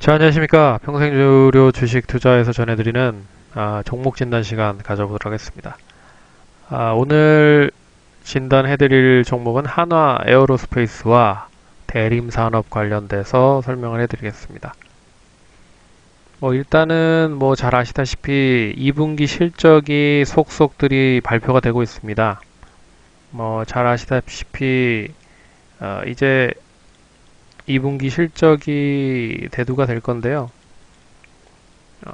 자, 안녕하십니까. 평생주료 주식 투자에서 전해드리는 종목 진단 시간 가져보도록 하겠습니다. 오늘 진단해드릴 종목은 한화 에어로스페이스와 대림산업 관련돼서 설명을 해드리겠습니다. 일단은 잘 아시다시피 2분기 실적이 속속들이 발표가 되고 있습니다. 잘 아시다시피 이제 2분기 실적이 대두가 될 건데요.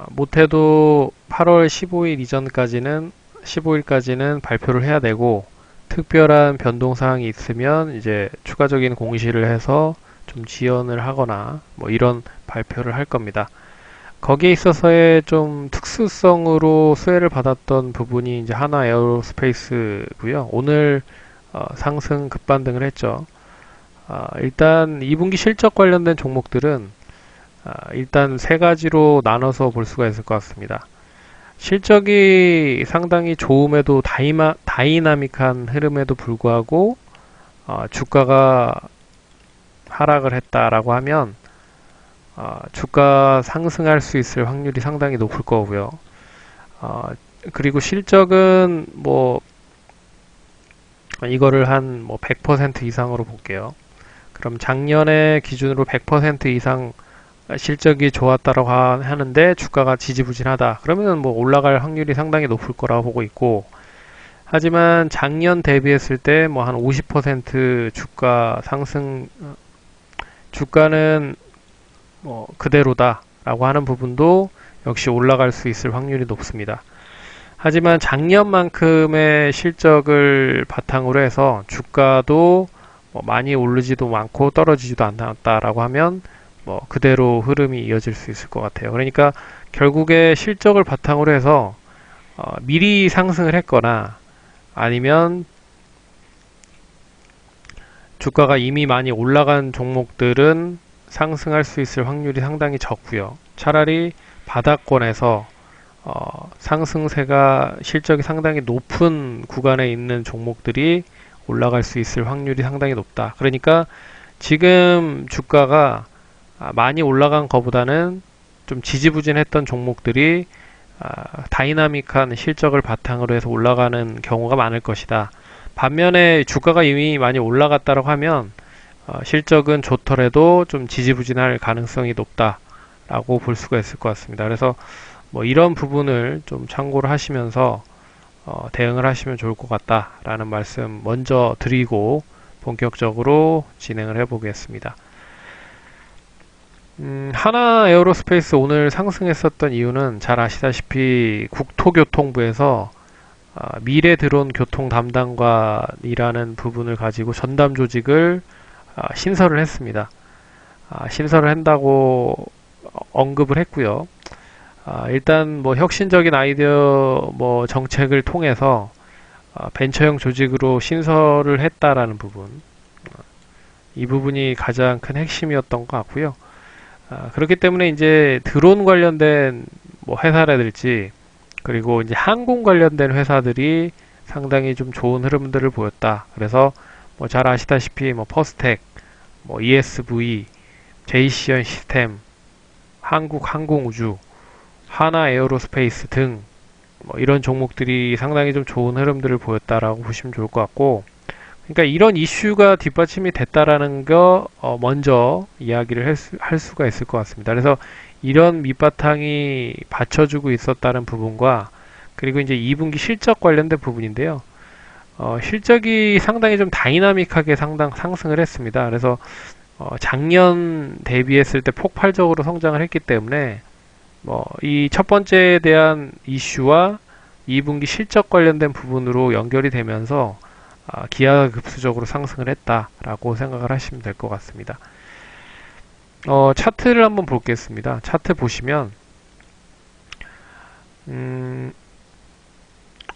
못해도 8월 15일 이전까지는 15일까지는 발표를 해야 되고 특별한 변동사항이 있으면 이제 추가적인 공시를 해서 좀 지연을 하거나 이런 발표를 할 겁니다. 거기에 있어서의 좀 특수성으로 수혜를 받았던 부분이 이제 하나 에어로스페이스고요. 오늘 상승 급반등을 했죠. 일단 2분기 실적 관련된 종목들은 일단 세 가지로 나눠서 볼 수가 있을 것 같습니다. 실적이 상당히 좋음에도 다이나믹한 흐름에도 불구하고 주가가 하락을 했다라고 하면 주가 상승할 수 있을 확률이 상당히 높을 거고요. 그리고 실적은 이거를 한 100% 이상으로 볼게요. 그럼 작년에 기준으로 100% 이상 실적이 좋았다라고 하는데 주가가 지지부진하다. 그러면 올라갈 확률이 상당히 높을 거라고 보고 있고, 하지만 작년 대비했을 때 한 50% 주가 상승, 주가는 그대로다라고 하는 부분도 역시 올라갈 수 있을 확률이 높습니다. 하지만 작년만큼의 실적을 바탕으로 해서 주가도 많이 오르지도 않고 떨어지지도 않았다라고 하면 그대로 흐름이 이어질 수 있을 것 같아요. 그러니까 결국에 실적을 바탕으로 해서 미리 상승을 했거나 아니면 주가가 이미 많이 올라간 종목들은 상승할 수 있을 확률이 상당히 적고요. 차라리 바닥권에서 상승세가 실적이 상당히 높은 구간에 있는 종목들이 올라갈 수 있을 확률이 상당히 높다. 그러니까 지금 주가가 많이 올라간 것보다는 좀 지지부진했던 종목들이 다이나믹한 실적을 바탕으로 해서 올라가는 경우가 많을 것이다. 반면에 주가가 이미 많이 올라갔다고 하면 실적은 좋더라도 좀 지지부진할 가능성이 높다라고 볼 수가 있을 것 같습니다. 그래서 이런 부분을 좀 참고를 하시면서 대응을 하시면 좋을 것 같다라는 말씀 먼저 드리고 본격적으로 진행을 해보겠습니다. 하나 에어로스페이스 오늘 상승했었던 이유는 잘 아시다시피 국토교통부에서 미래 드론 교통 담당관이라는 부분을 가지고 전담 조직을 신설을 했습니다. 신설을 한다고 언급을 했고요. 일단 혁신적인 아이디어 정책을 통해서 벤처형 조직으로 신설을 했다라는 부분, 이 부분이 가장 큰 핵심이었던 것 같고요. 그렇기 때문에 이제 드론 관련된 회사라든지 그리고 이제 항공 관련된 회사들이 상당히 좀 좋은 흐름들을 보였다. 그래서 잘 아시다시피 퍼스텍, ESV, 제이시언 시스템, 한국항공우주, 하나 에어로스페이스 등 이런 종목들이 상당히 좀 좋은 흐름들을 보였다라고 보시면 좋을 것 같고, 그러니까 이런 이슈가 뒷받침이 됐다라는 거 먼저 이야기를 할 수가 있을 것 같습니다. 그래서 이런 밑바탕이 받쳐주고 있었다는 부분과 그리고 이제 2분기 실적 관련된 부분인데요. 실적이 상당히 좀 다이나믹하게 상승을 했습니다. 그래서 작년 대비했을 때 폭발적으로 성장을 했기 때문에 이 첫 번째에 대한 이슈와 2분기 실적 관련된 부분으로 연결이 되면서 기하급수적으로 상승을 했다라고 생각을 하시면 될 것 같습니다. 차트를 한번 보겠습니다. 차트 보시면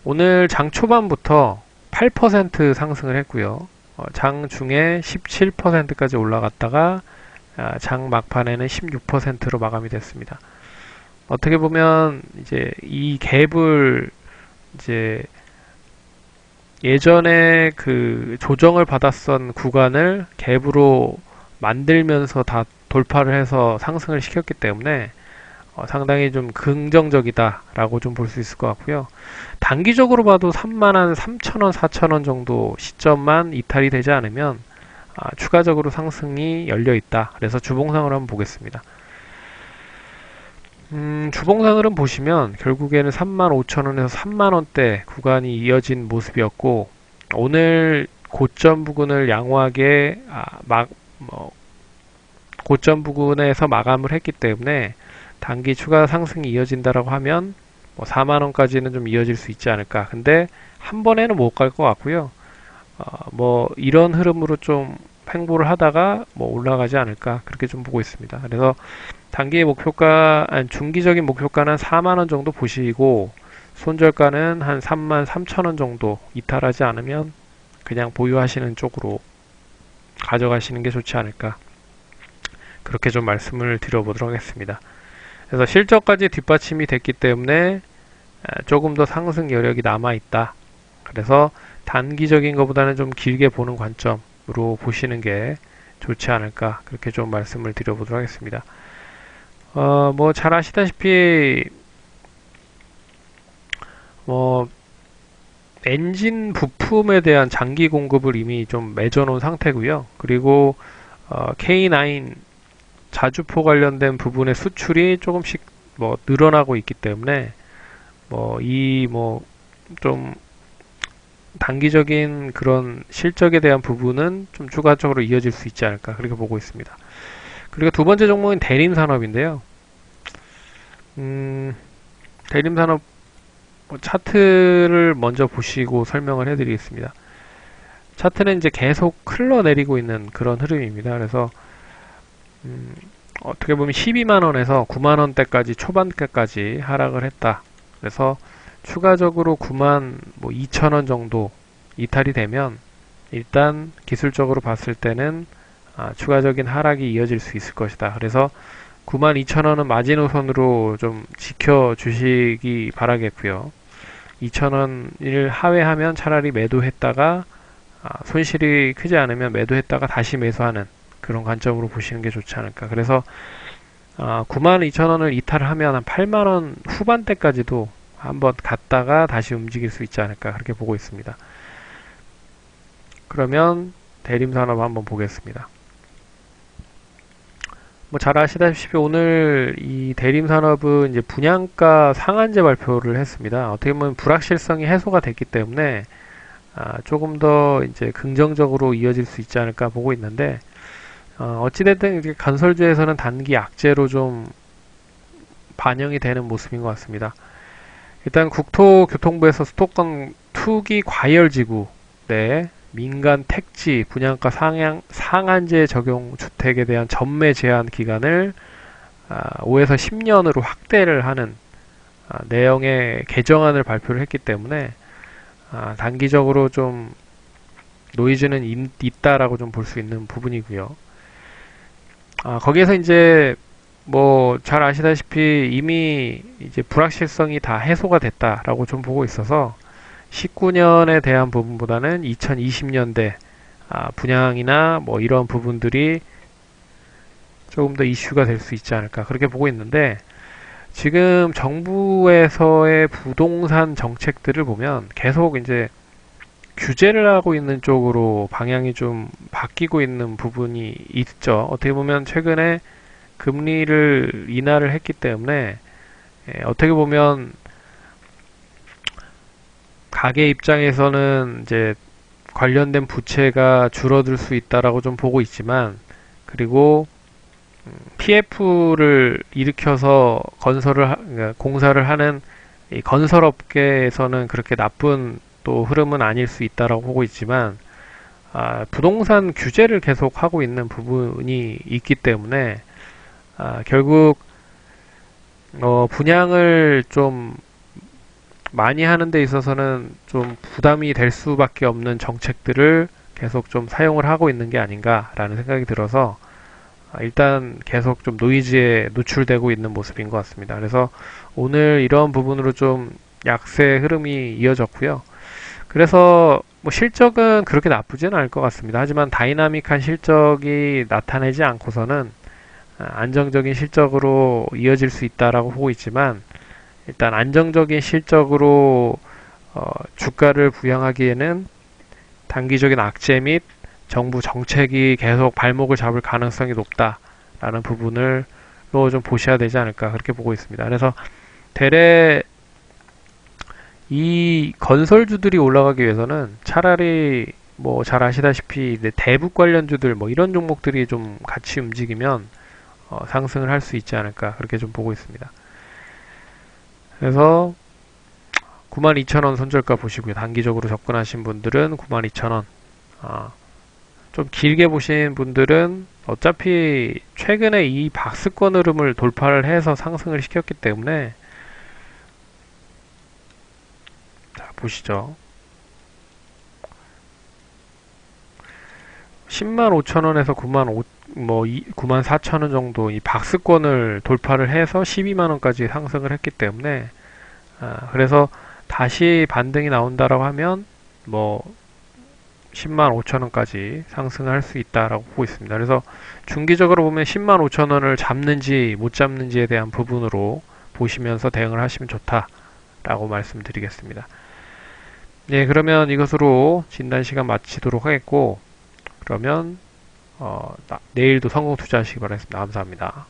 오늘 장 초반부터 8% 상승을 했고요. 장 중에 17%까지 올라갔다가 장 막판에는 16%로 마감이 됐습니다. 어떻게 보면 이제 이 갭을 이제 예전에 그 조정을 받았던 구간을 갭으로 만들면서 다 돌파를 해서 상승을 시켰기 때문에 상당히 좀 긍정적이다라고 좀 볼 수 있을 것 같고요. 단기적으로 봐도 3만 3천원, 4천원 정도 시점만 이탈이 되지 않으면 추가적으로 상승이 열려 있다. 그래서 주봉상으로 한번 보겠습니다. 주봉상으로 보시면 결국에는 35,000원에서 3만원대 구간이 이어진 모습이었고, 오늘 고점 부근을 양호하게 고점 부근에서 마감을 했기 때문에 단기 추가 상승이 이어진다라고 하면 4만원까지는 좀 이어질 수 있지 않을까. 근데 한 번에는 못 갈 것 같고요. 이런 흐름으로 좀 횡보를 하다가 올라가지 않을까, 그렇게 좀 보고 있습니다. 그래서 단기의 목표가, 중기적인 목표가는 4만원 정도 보시고, 손절가는 한 3만 3천원 정도 이탈하지 않으면 그냥 보유하시는 쪽으로 가져가시는 게 좋지 않을까, 그렇게 좀 말씀을 드려보도록 하겠습니다. 그래서 실적까지 뒷받침이 됐기 때문에 조금 더 상승 여력이 남아있다. 그래서 단기적인 것보다는 좀 길게 보는 관점으로 보시는 게 좋지 않을까, 그렇게 좀 말씀을 드려보도록 하겠습니다. 잘 아시다시피 엔진 부품에 대한 장기 공급을 이미 좀 맺어놓은 상태고요. 그리고 K9 자주포 관련된 부분의 수출이 조금씩 늘어나고 있기 때문에 좀 단기적인 그런 실적에 대한 부분은 좀 추가적으로 이어질 수 있지 않을까, 그렇게 보고 있습니다. 그리고 두 번째 종목은 대림산업인데요. 대림산업 차트를 먼저 보시고 설명을 해드리겠습니다. 차트는 이제 계속 흘러내리고 있는 그런 흐름입니다. 그래서 어떻게 보면 12만원에서 9만원대까지 초반대까지 하락을 했다. 그래서 추가적으로 9만 2천원 정도 이탈이 되면 일단 기술적으로 봤을 때는 추가적인 하락이 이어질 수 있을 것이다. 그래서 9만 2천원은 마지노선으로 좀 지켜주시기 바라겠고요. 2천원을 하회하면 차라리 매도했다가 손실이 크지 않으면 매도했다가 다시 매수하는 그런 관점으로 보시는 게 좋지 않을까. 그래서 9만 2천원을 이탈하면 한 8만원 후반대까지도 한번 갔다가 다시 움직일 수 있지 않을까, 그렇게 보고 있습니다. 그러면 대림산업 한번 보겠습니다. 잘 아시다시피 오늘 이 대림산업은 이제 분양가 상한제 발표를 했습니다. 어떻게 보면 불확실성이 해소가 됐기 때문에 조금 더 이제 긍정적으로 이어질 수 있지 않을까 보고 있는데, 어찌됐든 건설주에서는 단기 악재로 좀 반영이 되는 모습인 것 같습니다. 일단 국토교통부에서 수도권 투기 과열지구 내 민간 택지 분양가 상한제 적용 주택에 대한 전매 제한 기간을 5에서 10년으로 확대를 하는 내용의 개정안을 발표를 했기 때문에 단기적으로 좀 노이즈는 있다라고 좀 볼 수 있는 부분이고요. 거기에서 이제 잘 아시다시피 이미 이제 불확실성이 다 해소가 됐다라고 좀 보고 있어서 19년에 대한 부분보다는 2020년대 분양이나 이런 부분들이 조금 더 이슈가 될 수 있지 않을까, 그렇게 보고 있는데, 지금 정부에서의 부동산 정책들을 보면 계속 이제 규제를 하고 있는 쪽으로 방향이 좀 바뀌고 있는 부분이 있죠. 어떻게 보면 최근에 금리를 인하를 했기 때문에 어떻게 보면 가계 입장에서는 이제 관련된 부채가 줄어들 수 있다라고 좀 보고 있지만, 그리고 PF를 일으켜서 그러니까 공사를 하는 이 건설업계에서는 그렇게 나쁜 또 흐름은 아닐 수 있다라고 보고 있지만, 부동산 규제를 계속 하고 있는 부분이 있기 때문에 결국 분양을 좀 많이 하는 데 있어서는 좀 부담이 될 수밖에 없는 정책들을 계속 좀 사용을 하고 있는 게 아닌가라는 생각이 들어서 일단 계속 좀 노이즈에 노출되고 있는 모습인 것 같습니다. 그래서 오늘 이런 부분으로 좀 약세 흐름이 이어졌고요. 그래서 실적은 그렇게 나쁘지는 않을 것 같습니다. 하지만 다이나믹한 실적이 나타내지 않고서는 안정적인 실적으로 이어질 수 있다라고 보고 있지만 일단 안정적인 실적으로 주가를 부양하기에는 단기적인 악재 및 정부 정책이 계속 발목을 잡을 가능성이 높다라는 부분을 좀 보셔야 되지 않을까 그렇게 보고 있습니다. 그래서 대래 이 건설주들이 올라가기 위해서는 차라리 뭐 잘 아시다시피 대북 관련주들 뭐 이런 종목들이 좀 같이 움직이면 상승을 할 수 있지 않을까 그렇게 좀 보고 있습니다. 그래서 92,000원 손절가 보시고요. 단기적으로 접근하신 분들은 92,000원. 좀 길게 보신 분들은 어차피 최근에 이 박스권 흐름을 돌파를 해서 상승을 시켰기 때문에 자, 보시죠. 105,000원에서 94,000원 정도 이 박스권을 돌파를 해서 12만원까지 상승을 했기 때문에 그래서 다시 반등이 나온다라고 하면 뭐 105,000원까지 상승할 수 있다라고 보고 있습니다. 그래서 중기적으로 보면 105,000원을 잡는지 못 잡는지에 대한 부분으로 보시면서 대응을 하시면 좋다라고 말씀드리겠습니다. 네, 그러면 이것으로 진단 시간 마치도록 하겠고 그러면 내일도 성공 투자하시기 바라겠습니다. 감사합니다.